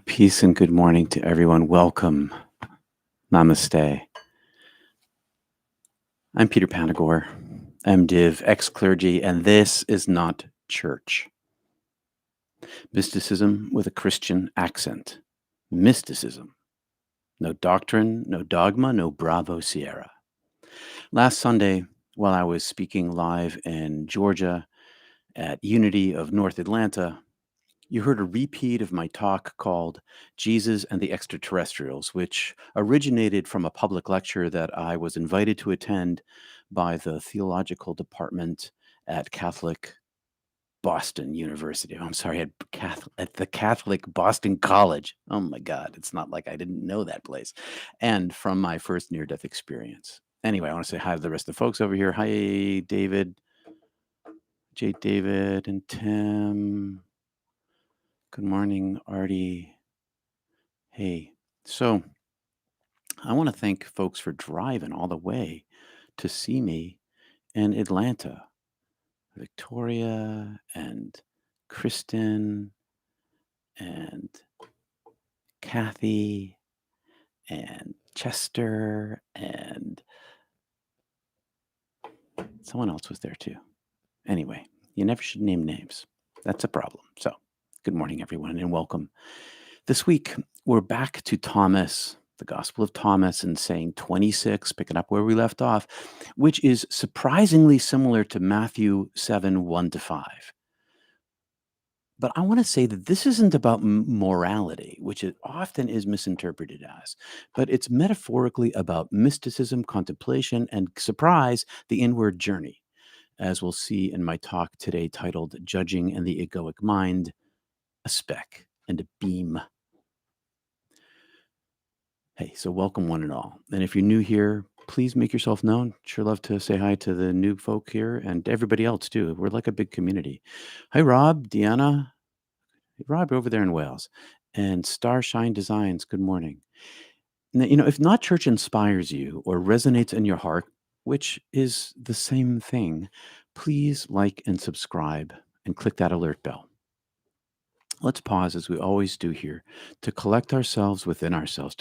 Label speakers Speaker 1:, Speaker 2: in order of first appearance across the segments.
Speaker 1: Peace and good morning to everyone. Welcome. Namaste. I'm Peter Panagore, MDiv, ex-clergy, and this is not church. Mysticism with a Christian accent. Mysticism. No doctrine, no dogma, no Bravo Sierra. Last Sunday, while I was speaking live in Georgia at Unity of North Atlanta, you heard a repeat of my talk called Jesus and the Extraterrestrials, which originated from a public lecture that I was invited to attend by the theological department at Catholic Boston University. I'm sorry, at the Catholic Boston College. Oh my God, it's not like I didn't know that place. And from my first near-death experience. Anyway, I want to say hi to the rest of the folks over here. Hi, David, David, and Tim. Good morning, Artie. Hey, so I want to thank folks for driving all the way to see me in Atlanta. Victoria and Kristen and Kathy and Chester and someone else was there too. Anyway, you never should name names. That's a problem. So, good morning, everyone, and welcome. This week, we're back to Thomas, the Gospel of Thomas, and saying 26, picking up where we left off, which is surprisingly similar to Matthew 7, 1-5. But I want to say that this isn't about morality, which it often is misinterpreted as, but it's metaphorically about mysticism, contemplation, and surprise, the inward journey, as we'll see in my talk today titled Judging and the Egoic Mind, a Speck and a Beam. Hey, so welcome one and all. And if you're new here, please make yourself known. Sure love to say hi to the new folk here and everybody else too. We're like a big community. Hi, Rob, Deanna. Rob over there in Wales. And Starshine Designs, good morning. Now, if Not Church inspires you or resonates in your heart, which is the same thing, please like and subscribe and click that alert bell. Let's pause, as we always do here, to collect ourselves within ourselves,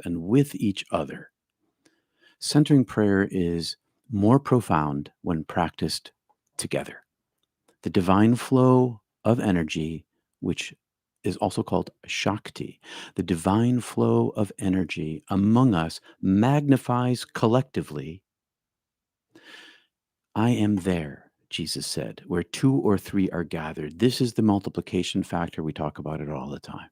Speaker 1: and with each other. Centering prayer is more profound when practiced together. The divine flow of energy, which is also called Shakti, the divine flow of energy among us magnifies collectively. I am there, Jesus said, where 2 or 3 are gathered. This is the multiplication factor. We talk about it all the time.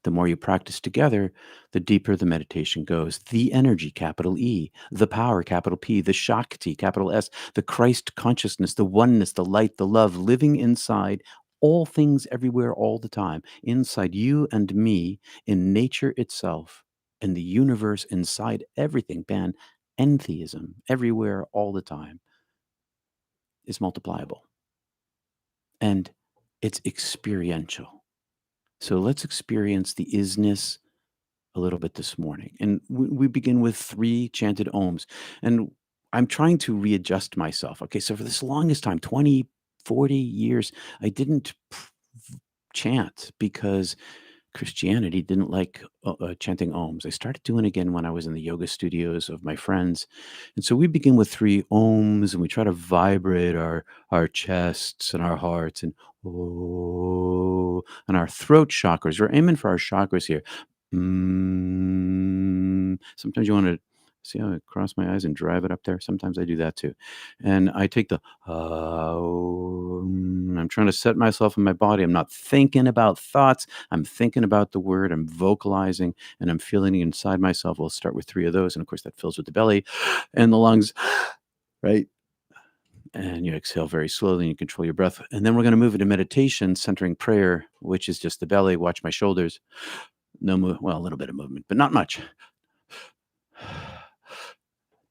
Speaker 1: The more you practice together, the deeper the meditation goes. The energy, capital E, the power, capital P, the Shakti, capital S, the Christ consciousness, the oneness, the light, the love, living inside all things everywhere all the time, inside you and me, in nature itself, in the universe, inside everything, panentheism, everywhere all the time, is multipliable. And it's experiential. So let's experience the isness a little bit this morning. And we begin with 3 chanted ohms. And I'm trying to readjust myself. Okay, so for this longest time, 20, 40 years, I didn't chant because Christianity didn't like chanting ohms. I started doing it again when I was in the yoga studios of my friends. And so we begin with 3 ohms and we try to vibrate our chests and our hearts and oh, and our throat chakras. We're aiming for our chakras here. Sometimes you want to see how I cross my eyes and drive it up there. Sometimes I do that too. And I take the I'm trying to set myself in my body. I'm not thinking about thoughts. I'm thinking about the word. I'm vocalizing and I'm feeling it inside myself. We'll start with 3 of those. And of course, that fills with the belly and the lungs, right? And you exhale very slowly and you control your breath. And then we're going to move into meditation, centering prayer, which is just the belly. Watch my shoulders. No move. Well, a little bit of movement, but not much.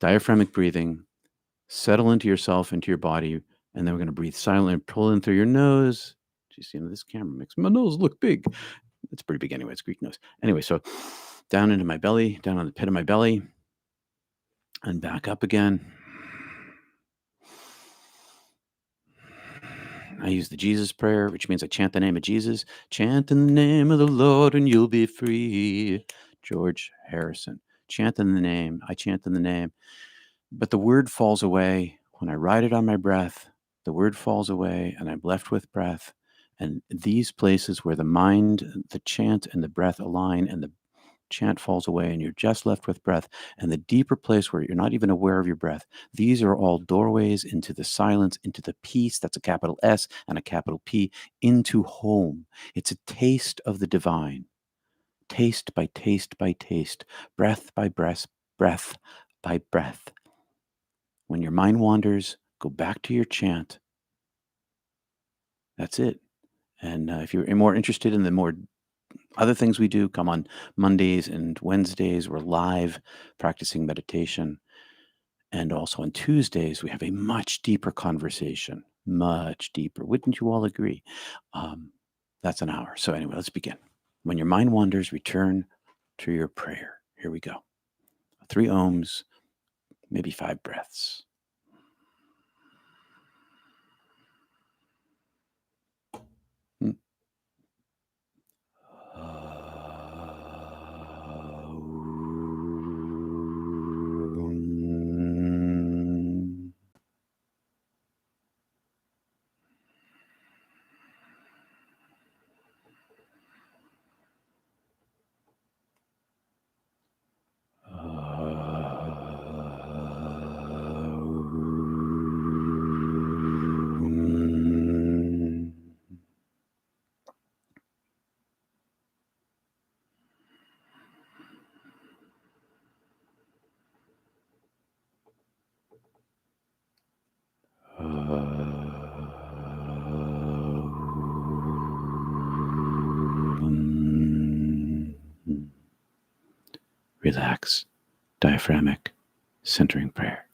Speaker 1: Diaphragmic breathing. Settle into yourself, into your body. And then we're going to breathe silently and pull in through your nose. Just, this camera makes my nose look big. It's pretty big anyway. It's Greek nose. Anyway, so down into my belly, down on the pit of my belly, and back up again. I use the Jesus prayer, which means I chant the name of Jesus. Chant in the name of the Lord and you'll be free. George Harrison. Chant in the name. I chant in the name. But the word falls away when I write it on my breath. The word falls away and I'm left with breath. And these places where the mind, the chant, and the breath align and the chant falls away and you're just left with breath, and the deeper place where you're not even aware of your breath, these are all doorways into the silence, into the peace. That's a capital S and a capital P, into home. It's a taste of the divine, taste by taste by taste, breath by breath, breath by breath. When your mind wanders, go back to your chant. That's it. And if you're more interested in the more other things we do, come on Mondays and Wednesdays. We're live practicing meditation. And also on Tuesdays, we have a much deeper conversation, much deeper. Wouldn't you all agree? That's an hour. So anyway, let's begin. When your mind wanders, return to your prayer. Here we go. 3 ohms, maybe 5 breaths. Relax, diaphragmic, centering prayer.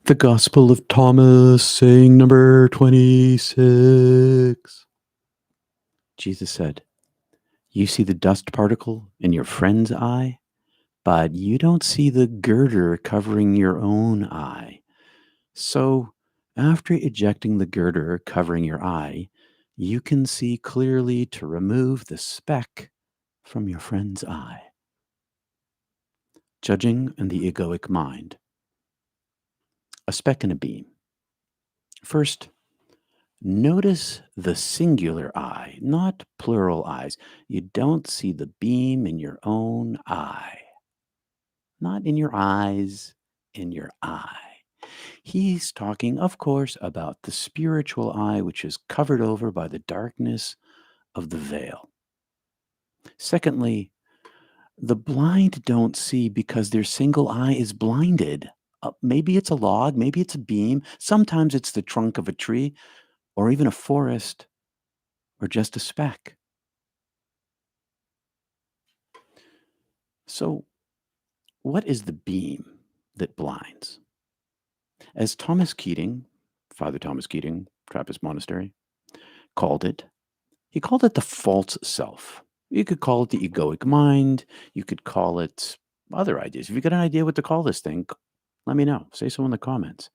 Speaker 1: The Gospel of Thomas, saying number 26. Jesus said, "You see the dust particle in your friend's eye, but you don't see the girder covering your own eye. So, after ejecting the girder covering your eye, you can see clearly to remove the speck from your friend's eye." Judging and the Egoic Mind. A speck and a beam. First, notice the singular eye, not plural eyes. You don't see the beam in your own eye. Not in your eyes, in your eye. He's talking, of course, about the spiritual eye, which is covered over by the darkness of the veil. Secondly, the blind don't see because their single eye is blinded. Maybe it's a log, maybe it's a beam, sometimes it's the trunk of a tree, or even a forest, or just a speck. So, what is the beam that blinds? As Thomas Keating, Father Thomas Keating, Trappist Monastery, called it, he called it the false self. You could call it the egoic mind. You could call it other ideas. If you got an idea what to call this thing, let me know. Say so in the comments.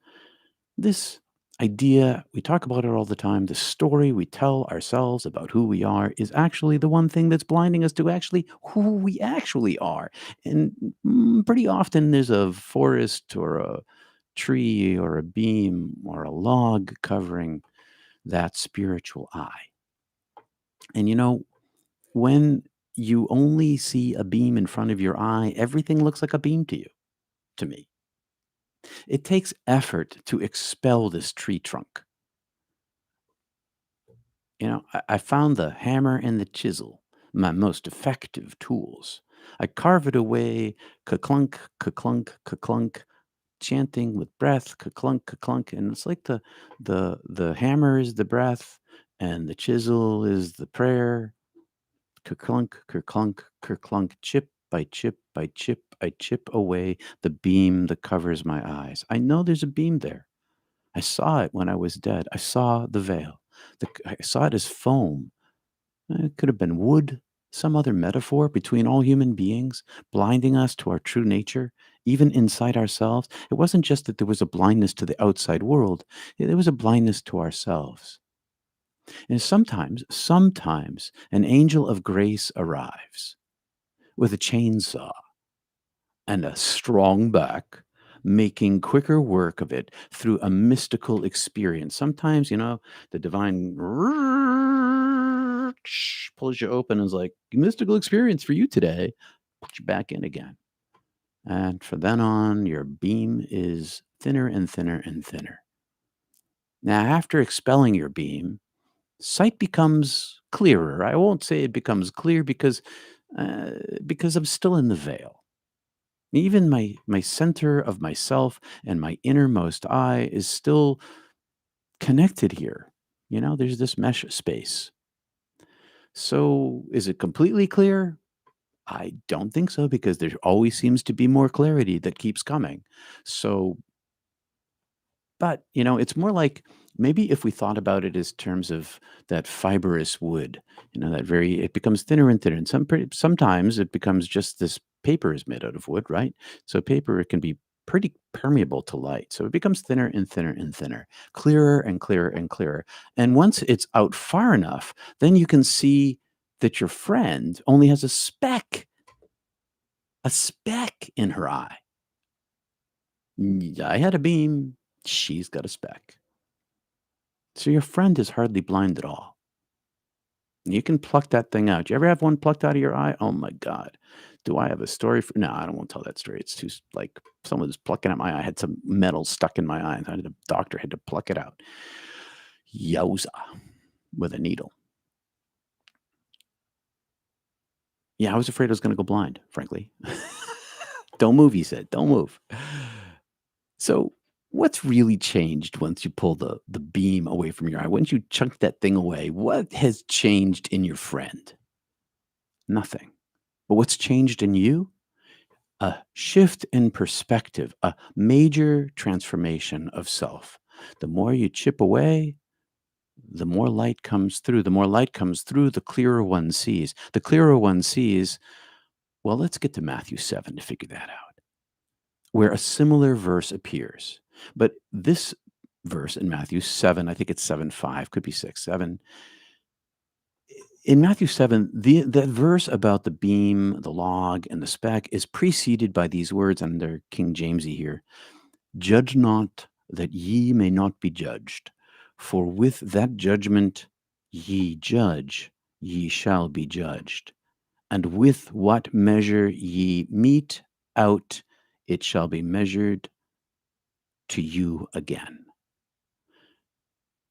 Speaker 1: This idea, we talk about it all the time. The story we tell ourselves about who we are is actually the one thing that's blinding us to actually who we actually are. And pretty often there's a forest or a tree or a beam or a log covering that spiritual eye. And when you only see a beam in front of your eye, everything looks like a beam to you, to me. It takes effort to expel this tree trunk. I found the hammer and the chisel, my most effective tools. I carve it away, ka-clunk, ka-clunk, ka-clunk, chanting with breath, ka-clunk, ka-clunk, and it's like the hammer is the breath, and the chisel is the prayer. Ka-clunk, ka-clunk, ka-clunk, chip by chip by chip, I chip away the beam that covers my eyes. I know there's a beam there. I saw it when I was dead. I saw the veil. I saw it as foam. It could have been wood, some other metaphor between all human beings, blinding us to our true nature, even inside ourselves. It wasn't just that there was a blindness to the outside world, there was a blindness to ourselves. And sometimes an angel of grace arrives with a chainsaw and a strong back, making quicker work of it through a mystical experience. Sometimes, the divine pulls you open and is like, mystical experience for you today. Put you back in again. And from then on, your beam is thinner and thinner and thinner. Now, after expelling your beam, sight becomes clearer. I won't say it becomes clear uh, because I'm still in the veil. Even my center of myself and my innermost eye is still connected here. There's this mesh space. So is it completely clear? I don't think so because there always seems to be more clarity that keeps coming. So, but it's more like maybe if we thought about it as terms of that fibrous wood, it becomes thinner and thinner. And sometimes it becomes just this paper is made out of wood, right? So paper, it can be pretty permeable to light. So it becomes thinner and thinner and thinner, clearer and clearer and clearer. And once it's out far enough, then you can see that your friend only has a speck in her eye. I had a beam. She's got a speck. So your friend is hardly blind at all. You can pluck that thing out. You ever have one plucked out of your eye? Oh my God. Do I have a story for? No, I don't want to tell that story. It's too like someone was plucking at my eye. I had some metal stuck in my eye. The doctor had to pluck it out. Yowza, with a needle. Yeah, I was afraid I was going to go blind, frankly. Don't move, he said. Don't move. So, what's really changed once you pull the beam away from your eye? Once you chunk that thing away, what has changed in your friend? Nothing. But what's changed in you? A shift in perspective, a major transformation of self. The more you chip away, the more light comes through. The more light comes through, the clearer one sees. The clearer one sees, well, let's get to Matthew 7 to figure that out, where a similar verse appears. But this verse in Matthew 7, I think it's 7:5, could be 6, 7. In Matthew 7, the verse about the beam, the log, and the speck is preceded by these words, and they're King Jamesy here. Judge not that ye may not be judged, for with that judgment ye judge, ye shall be judged. And with what measure ye mete out, it shall be measured to you again.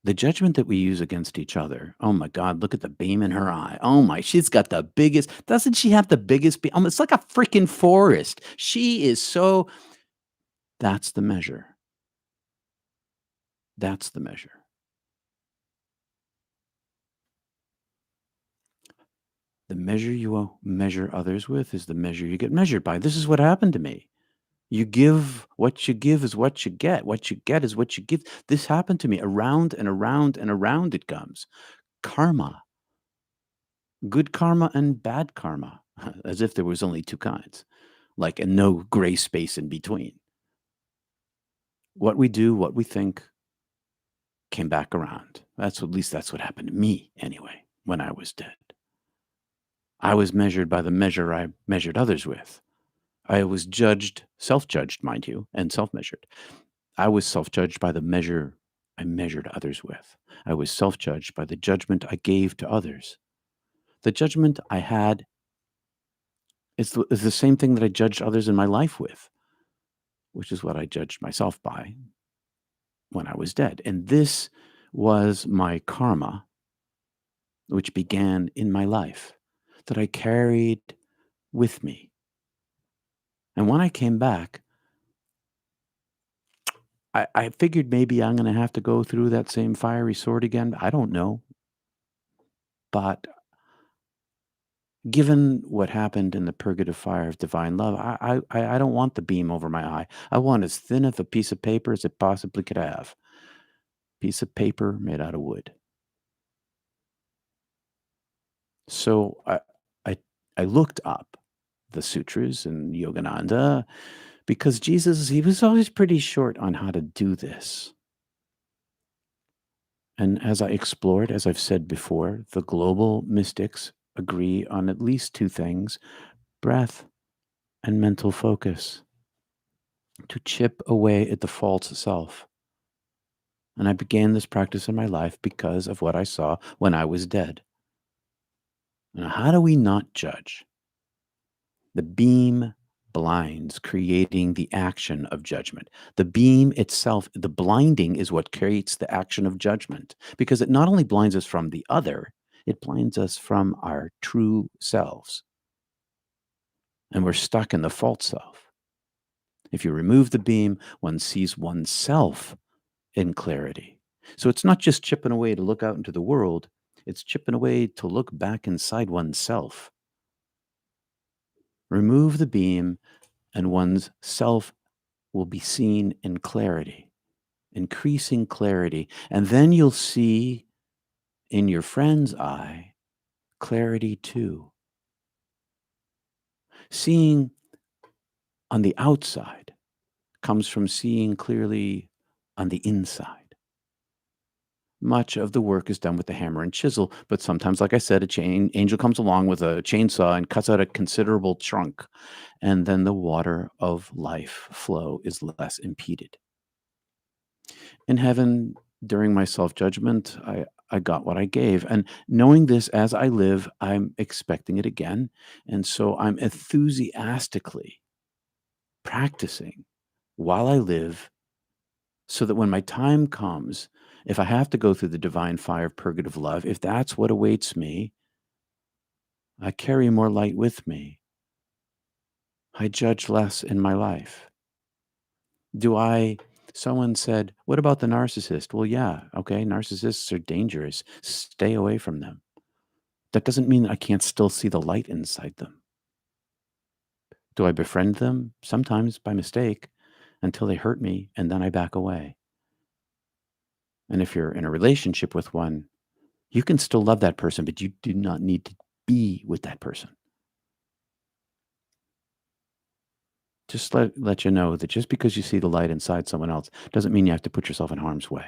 Speaker 1: The judgment that we use against each other. Oh my God, look at the beam in her eye. Oh my, she's got the biggest. Doesn't she have the biggest beam? It's like a freaking forest. She is so. That's the measure. That's the measure. The measure you measure others with is the measure you get measured by. This is what happened to me. You give what you give is what you get. What you get is what you give. This happened to me around and around and around it comes. Karma, good karma and bad karma, as if there was only two kinds, like, and no gray space in between. What we do, what we think came back around. At least that's what happened to me anyway, when I was dead. I was measured by the measure I measured others with. I was judged, self-judged, mind you, and self-measured. I was self-judged by the measure I measured others with. I was self-judged by the judgment I gave to others. The judgment I had is the same thing that I judged others in my life with, which is what I judged myself by when I was dead. And this was my karma, which began in my life, that I carried with me. And when I came back, I figured maybe I'm going to have to go through that same fiery sword again. I don't know. But given what happened in the purgative fire of divine love, I don't want the beam over my eye. I want as thin of a piece of paper as it possibly could have. Piece of paper made out of wood. So I, I looked up the sutras and Yogananda because Jesus, he was always pretty short on how to do this. And as I explored, as I've said before, the global mystics agree on at least two things: breath and mental focus, to chip away at the false self. And I began this practice in my life because of what I saw when I was dead. Now, how do we not judge? The beam blinds, creating the action of judgment. The beam itself, the blinding, is what creates the action of judgment, because it not only blinds us from the other, it blinds us from our true selves. And we're stuck in the false self. If you remove the beam, one sees oneself in clarity. So it's not just chipping away to look out into the world, it's chipping away to look back inside oneself. Remove the beam, and one's self will be seen in clarity, increasing clarity. And then you'll see in your friend's eye clarity too. Seeing on the outside comes from seeing clearly on the inside. Much of the work is done with the hammer and chisel, but sometimes, like I said, angel comes along with a chainsaw and cuts out a considerable chunk, and then the water of life flow is less impeded. In heaven, during my self-judgment, I got what I gave. And knowing this as I live, I'm expecting it again. And so I'm enthusiastically practicing while I live, so that when my time comes, if I have to go through the divine fire of purgative love, if that's what awaits me, I carry more light with me. I judge less in my life. Someone said, what about the narcissist? Well, yeah, okay, narcissists are dangerous. Stay away from them. That doesn't mean I can't still see the light inside them. Do I befriend them? Sometimes by mistake, until they hurt me, and then I back away. And if you're in a relationship with one, you can still love that person, but you do not need to be with that person. Just let you know that just because you see the light inside someone else doesn't mean you have to put yourself in harm's way.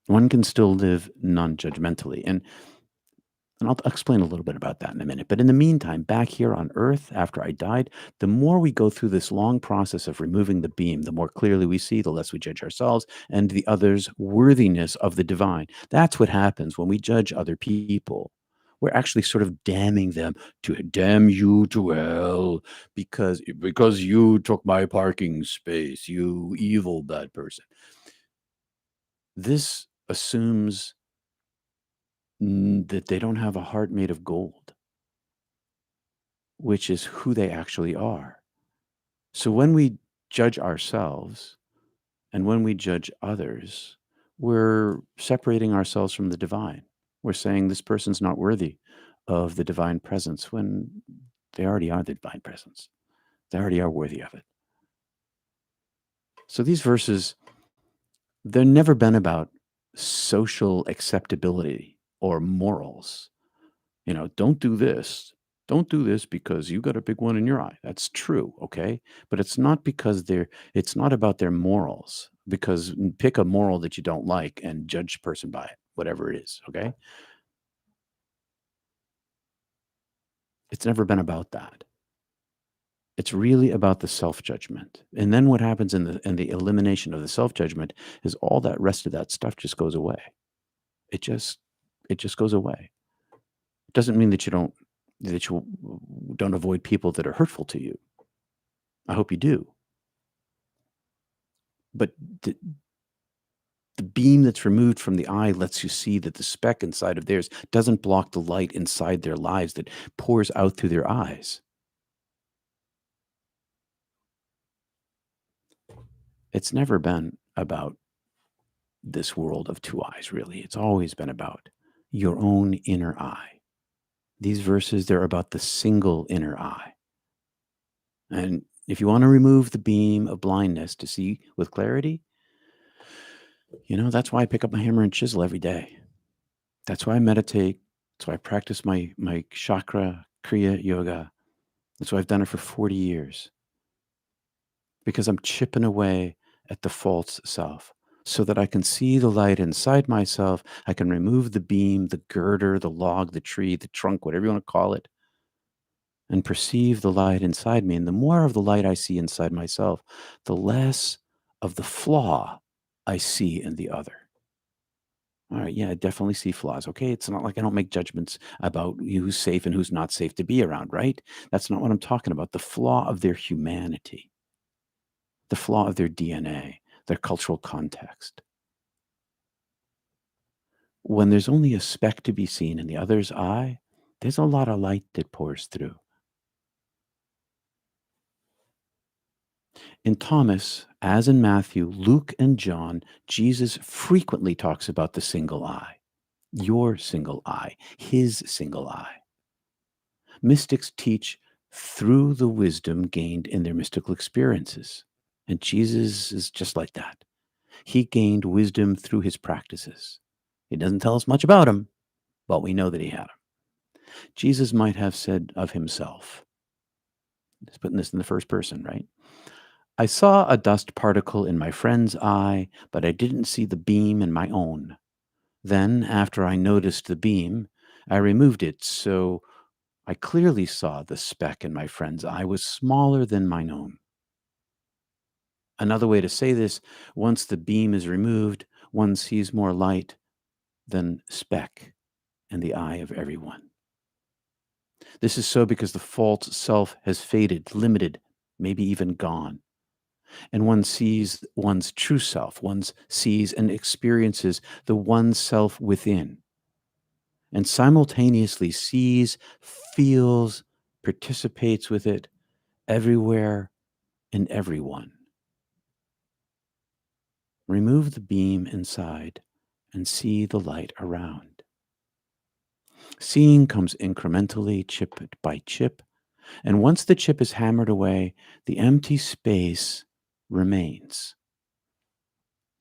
Speaker 1: One can still live non-judgmentally. And I'll explain a little bit about that in a minute. But in the meantime, back here on Earth, after I died, the more we go through this long process of removing the beam, the more clearly we see, the less we judge ourselves and the other's worthiness of the divine. That's what happens when we judge other people. We're actually sort of damning them to damn you to hell because you took my parking space, you evil bad person. This assumes that they don't have a heart made of gold, which is who they actually are. So when we judge ourselves and when we judge others, we're separating ourselves from the divine. We're saying this person's not worthy of the divine presence when they already are the divine presence. They already are worthy of it. So these verses, they're never been about social acceptability or morals. Don't do this. Don't do this because you got a big one in your eye. That's true, okay? But it's not about their morals, because pick a moral that you don't like and judge a person by it, whatever it is, okay? It's never been about that. It's really about the self-judgment. And then what happens in the elimination of the self-judgment is all that rest of that stuff just goes away. It just it just goes away. It doesn't mean that you don't avoid people that are hurtful to you. I hope you do. But the beam that's removed from the eye lets you see that the speck inside of theirs doesn't block the light inside their lives that pours out through their eyes. It's never been about this world of two eyes, really. It's always been about your own inner eye. These verses, they're about the single inner eye. And if you want to remove the beam of blindness to see with clarity, that's why I pick up my hammer and chisel every day. That's why I meditate. That's why I practice my chakra kriya yoga. That's why I've done it for 40 years, because I'm chipping away at the false self so that I can see the light inside myself. I can remove the beam, the girder, the log, the tree, the trunk, whatever you want to call it, and perceive the light inside me. And the more of the light I see inside myself, the less of the flaw I see in the other. All right, yeah, I definitely see flaws. Okay, it's not like I don't make judgments about who's safe and who's not safe to be around, right? That's not what I'm talking about. The flaw of their humanity, the flaw of their DNA, their cultural context. When there's only a speck to be seen in the other's eye, there's a lot of light that pours through. In Thomas, as in Matthew, Luke, and John, Jesus frequently talks about the single eye, your single eye, his single eye. Mystics teach through the wisdom gained in their mystical experiences. And Jesus is just like that. He gained wisdom through his practices. He doesn't tell us much about him, but we know that he had them. Jesus might have said of himself, he's putting this in the first person, right? I saw a dust particle in my friend's eye, but I didn't see the beam in my own. Then, after I noticed the beam, I removed it, so I clearly saw the speck in my friend's eye was smaller than mine own. Another way to say this: once the beam is removed, one sees more light than speck in the eye of everyone. This is so because the false self has faded, limited, maybe even gone. And one sees one's true self, one sees and experiences the one self within, and simultaneously sees, feels, participates with it everywhere and everyone. Remove the beam inside and see the light around. Seeing comes incrementally, chip by chip, and once the chip is hammered away, the empty space remains.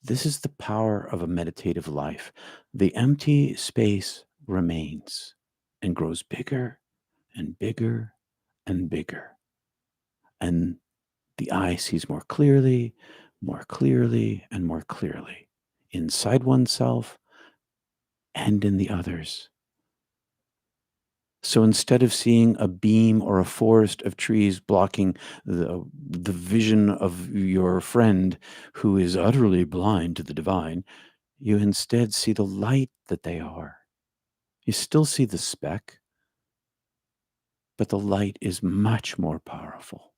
Speaker 1: This is the power of a meditative life. The empty space remains and grows bigger and bigger and bigger. And the eye sees more clearly, more clearly, and more clearly inside oneself and in the others. So instead of seeing a beam or a forest of trees blocking the vision of your friend who is utterly blind to the divine, you instead see the light that they are. You still see the speck, but the light is much more powerful.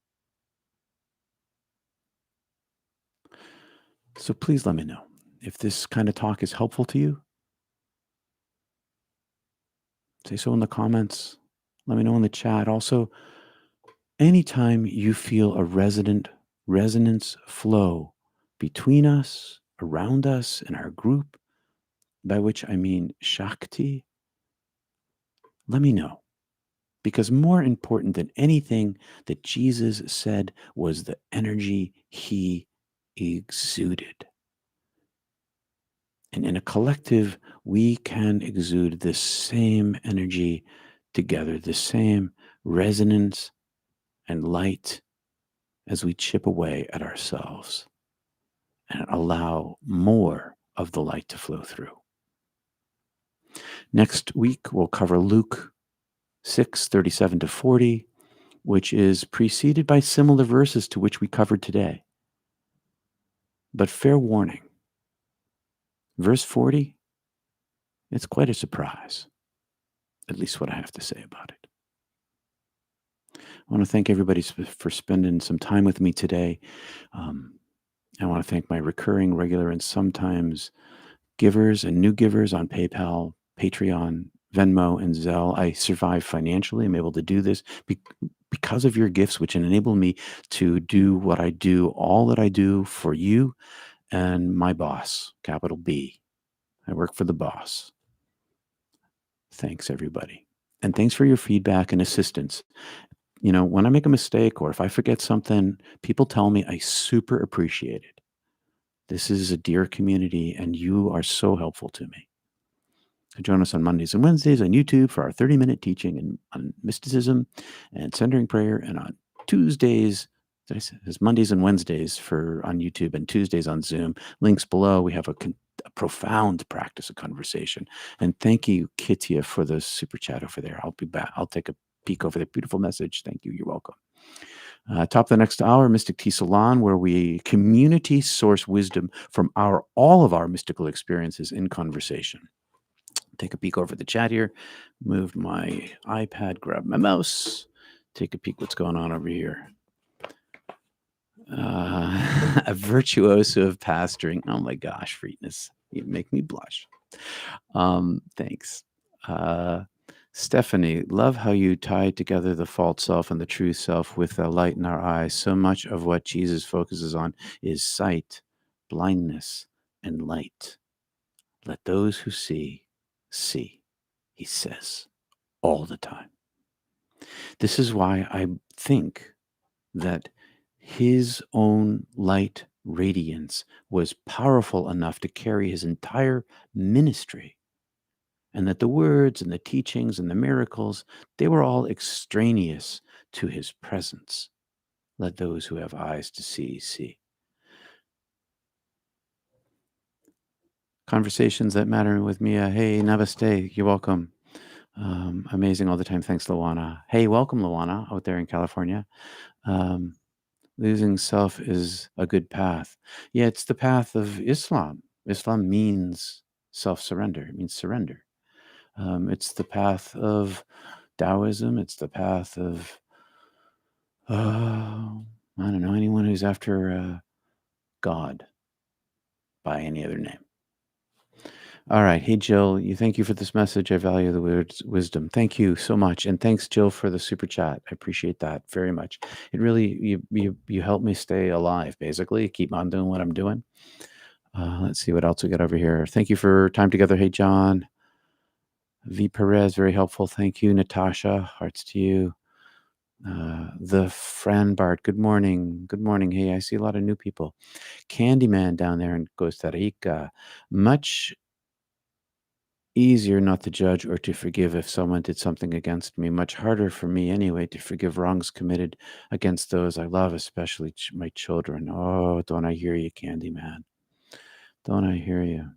Speaker 1: So please let me know. If this kind of talk is helpful to you, say so in the comments. Let me know in the chat. Also, anytime you feel a resonance flow between us, around us, in our group, by which I mean Shakti, let me know. Because more important than anything that Jesus said was the energy he exuded. And in a collective, we can exude the same energy together, the same resonance and light as we chip away at ourselves and allow more of the light to flow through. Next week, we'll cover Luke 6:37 to 40, which is preceded by similar verses to which we covered today. But fair warning, verse 40, it's quite a surprise, at least what I have to say about it. I want to thank everybody for spending some time with me today. I want to thank my recurring, regular, and sometimes givers and new givers on PayPal, Patreon, Venmo, and Zelle. I survive financially. I'm able to do this because of your gifts, which enable me to do what I do, all that I do for you and my boss, capital B. I work for the boss. Thanks, everybody. And thanks for your feedback and assistance. When I make a mistake or if I forget something, people tell me. I super appreciate it. This is a dear community, and you are so helpful to me. Join us on Mondays and Wednesdays on YouTube for our 30-minute teaching on mysticism and centering prayer, and on Tuesdays, it's Mondays and Wednesdays on YouTube, and Tuesdays on Zoom. Links below. We have a profound practice of conversation. And thank you, Kitia, for the super chat over there. I'll be back. I'll take a peek over the beautiful message. Thank you. You're welcome. Top of the next hour, Mystic Tea Salon, where we community source wisdom from all of our mystical experiences in conversation. Take a peek over the chat here. Moved my iPad, grab my mouse. Take a peek what's going on over here. A virtuoso of pastoring. Oh my gosh, Freetness. You make me blush. Thanks. Stephanie, love how you tied together the false self and the true self with the light in our eyes. So much of what Jesus focuses on is sight, blindness, and light. Let those who see, he says all the time. This is why I think that his own light radiance was powerful enough to carry his entire ministry. And that the words and the teachings and the miracles, they were all extraneous to his presence. Let those who have eyes to see, see. Conversations that matter with Mia. Hey, namaste. You're welcome. Amazing all the time. Thanks, Luana. Hey, welcome, Luana, out there in California. Losing self is a good path. Yeah, it's the path of Islam. Islam means self-surrender. It means surrender. It's the path of Taoism. It's the path of, I don't know, anyone who's after God by any other name. All right. Hey, Jill, thank you for this message. I value the words wisdom. Thank you so much. And thanks, Jill, for the super chat. I appreciate that very much. It really, you help me stay alive, basically. Keep on doing what I'm doing. Let's see what else we got over here. Thank you for time together. Hey, John. V. Perez, very helpful. Thank you, Natasha. Hearts to you. The Fran Bart, good morning. Good morning. Hey, I see a lot of new people. Candyman down there in Costa Rica. Much easier not to judge or to forgive if someone did something against me. Much harder for me anyway to forgive wrongs committed against those I love, especially my children. Oh, don't I hear you, Candyman? Don't I hear you?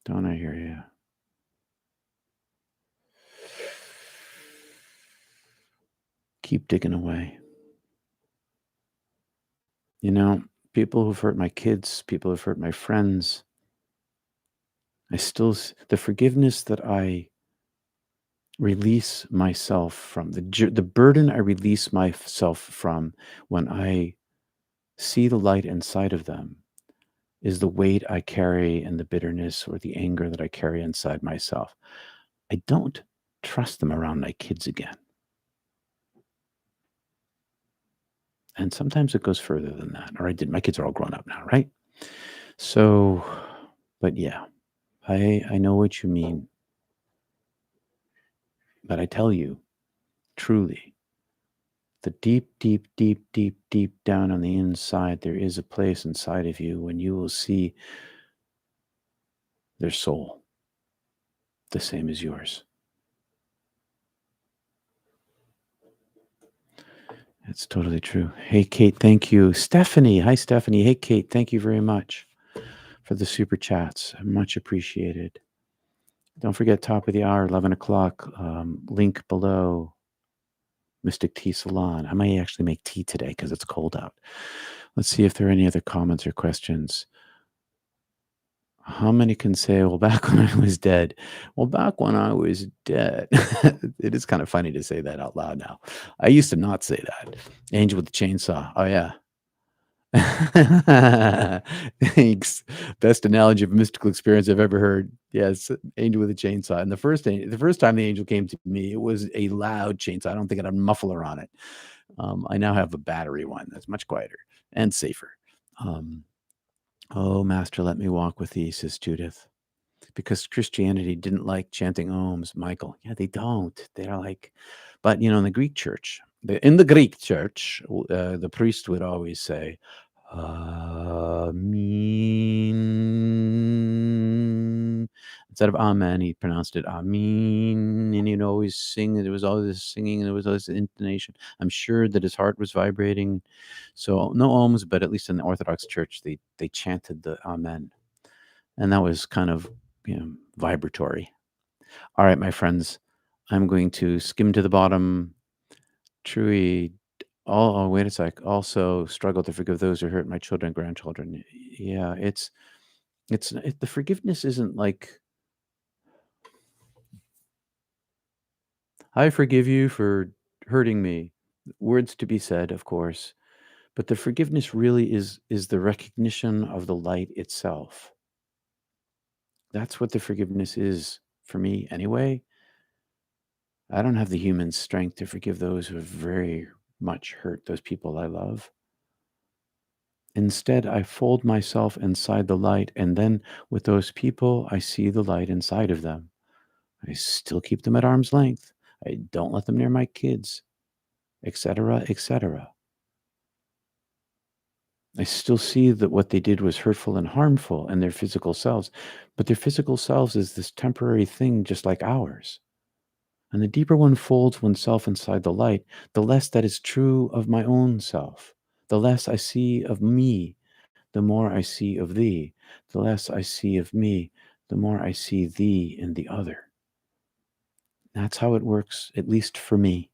Speaker 1: Don't I hear you? Keep digging away. People who've hurt my kids, people who've hurt my friends, the forgiveness that I release myself from, the burden I release myself from when I see the light inside of them is the weight I carry and the bitterness or the anger that I carry inside myself. I don't trust them around my kids again. And sometimes it goes further than that. Or I did. My kids are all grown up now, right? So, but yeah, I know what you mean. But I tell you, truly, the deep, deep, deep, deep, deep down on the inside, there is a place inside of you when you will see their soul the same as yours. It's totally true. Hey, Kate, thank you. Stephanie. Hi, Stephanie. Hey, Kate, thank you very much for the super chats. Much appreciated. Don't forget, top of the hour, 11 o'clock, link below, Mystic Tea Salon. I may actually make tea today because it's cold out. Let's see if there are any other comments or questions. How many can say, well, back when I was dead? Well, back when I was dead. It is kind of funny to say that out loud now. I used to not say that. Angel with the chainsaw. Oh, yeah. Thanks. Best analogy of a mystical experience I've ever heard. Yes, angel with a chainsaw. And the first time the angel came to me, it was a loud chainsaw. I don't think it had a muffler on it. I now have a battery one that's much quieter and safer. Oh, Master, let me walk with thee, says Judith. Because Christianity didn't like chanting ohms, Michael. Yeah, they don't. They're like, but in the Greek church, the priest would always say, Amen. Instead of Amen, he pronounced it Amen. And he'd always sing. There was all this singing and there was all this intonation. I'm sure that his heart was vibrating. So no ohms, but at least in the Orthodox Church, they chanted the Amen. And that was kind of vibratory. All right, my friends, I'm going to skim to the bottom. Truly, oh, wait a sec. Also, struggle to forgive those who hurt my children and grandchildren. Yeah, the forgiveness isn't like, I forgive you for hurting me. Words to be said, of course, but the forgiveness really is the recognition of the light itself. That's what the forgiveness is for me, anyway. I don't have the human strength to forgive those who have very much hurt those people I love. Instead, I fold myself inside the light, and then with those people, I see the light inside of them. I still keep them at arm's length. I don't let them near my kids, etc., etc. I still see that what they did was hurtful and harmful in their physical selves, but their physical selves is this temporary thing just like ours. And the deeper one folds oneself inside the light, the less that is true of my own self. The less I see of me, the more I see of thee. The less I see of me, the more I see thee in the other. That's how it works, at least for me.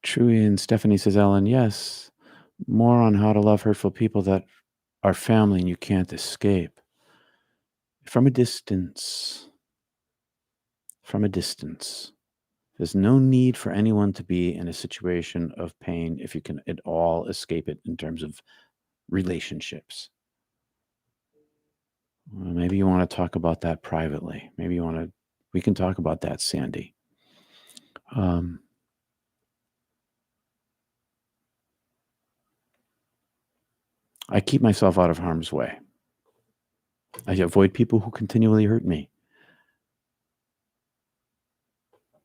Speaker 1: Truly, and Stephanie says, Ellen, yes, more on how to love hurtful people that are family and you can't escape. From a distance. From a distance. There's no need for anyone to be in a situation of pain if you can at all escape it in terms of relationships. Well, maybe you want to talk about that privately. Maybe we can talk about that, Sandy. I keep myself out of harm's way. I avoid people who continually hurt me.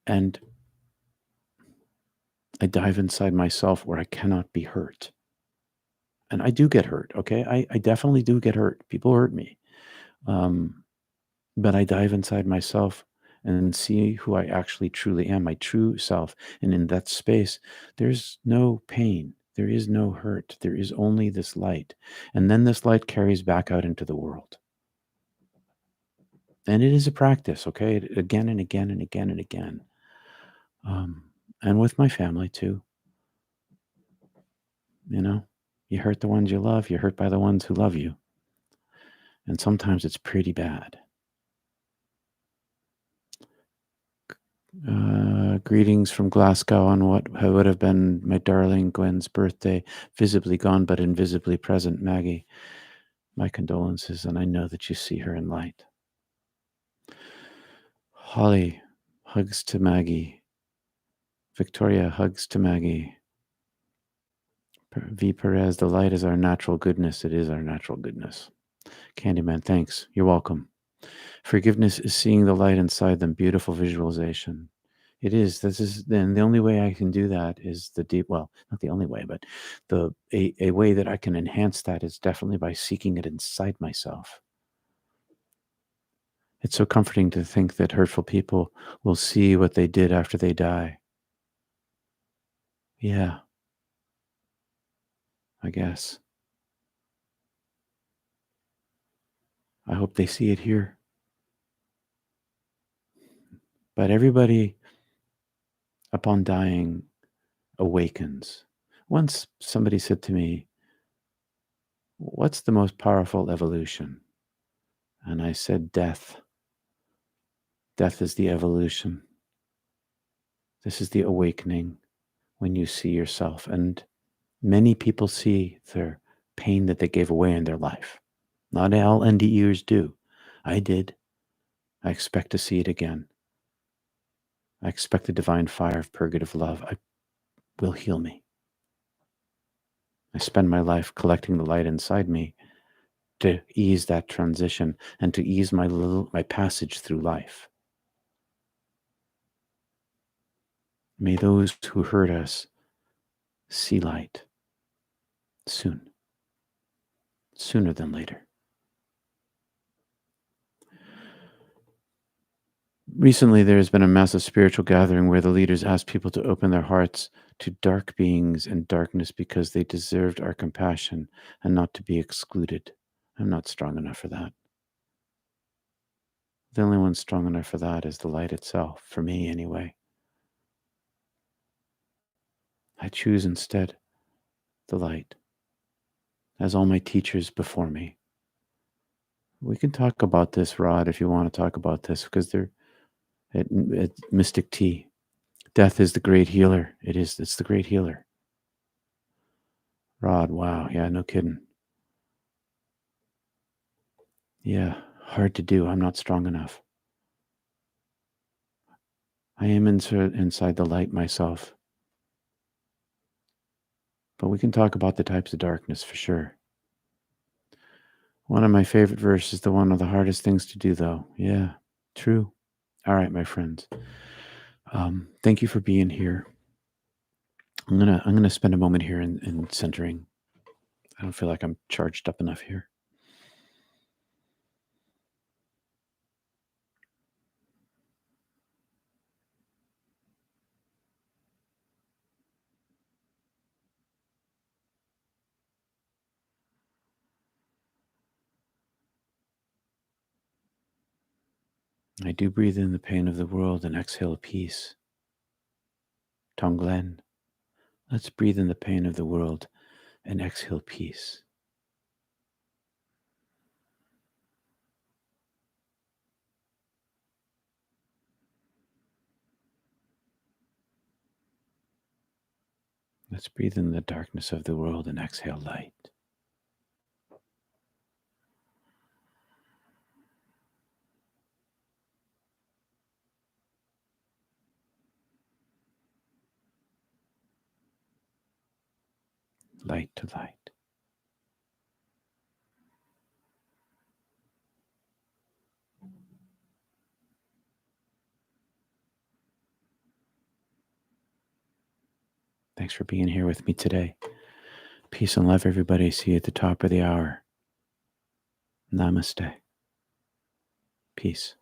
Speaker 1: And I dive inside myself where I cannot be hurt. And I do get hurt, okay? I definitely do get hurt. People hurt me. But I dive inside myself and see who I actually truly am, my true self. And in that space, there's no pain. There is no hurt. There is only this light. And then this light carries back out into the world. And it is a practice, okay? Again and again and again and again. And with my family too. You hurt the ones you love, you're hurt by the ones who love you. And sometimes it's pretty bad. Greetings from Glasgow on what would have been my darling Gwen's birthday, visibly gone but invisibly present, Maggie. My condolences, and I know that you see her in light. Holly, hugs to Maggie. Victoria, hugs to Maggie. V. Perez, the light is our natural goodness. It is our natural goodness. Candyman, thanks. You're welcome. Forgiveness is seeing the light inside them. Beautiful visualization. It is. This is then the only way I can do that is the deep. Well, not the only way, but a way that I can enhance that is definitely by seeking it inside myself. It's so comforting to think that hurtful people will see what they did after they die. Yeah, I guess. I hope they see it here. But everybody, upon dying, awakens. Once somebody said to me, "What's the most powerful evolution?" And I said, death. Death is the evolution. This is the awakening when you see yourself. And many people see their pain that they gave away in their life. Not all NDEers do. I did. I expect to see it again. I expect the divine fire of purgative love will heal me. I spend my life collecting the light inside me to ease that transition and to ease my passage through life. May those who hurt us see light soon, sooner than later. Recently, there has been a massive spiritual gathering where the leaders asked people to open their hearts to dark beings and darkness because they deserved our compassion and not to be excluded. I'm not strong enough for that. The only one strong enough for that is the light itself, for me anyway. I choose instead the light, as all my teachers before me. We can talk about this, Rod, if you want to talk about this, because they're at Mystic Tea. Death is the great healer. It's the great healer. Rod, wow. Yeah, no kidding. Yeah, hard to do. I'm not strong enough. I am inside the light myself. But we can talk about the types of darkness for sure. One of my favorite verses is the one of the hardest things to do, though. Yeah, true. All right, my friends. Thank you for being here. I'm gonna spend a moment here in centering. I don't feel like I'm charged up enough here. I do breathe in the pain of the world and exhale peace. Tonglen, let's breathe in the pain of the world and exhale peace. Let's breathe in the darkness of the world and exhale light. Light to light. Thanks for being here with me today. Peace and love, everybody. See you at the top of the hour. Namaste. Peace.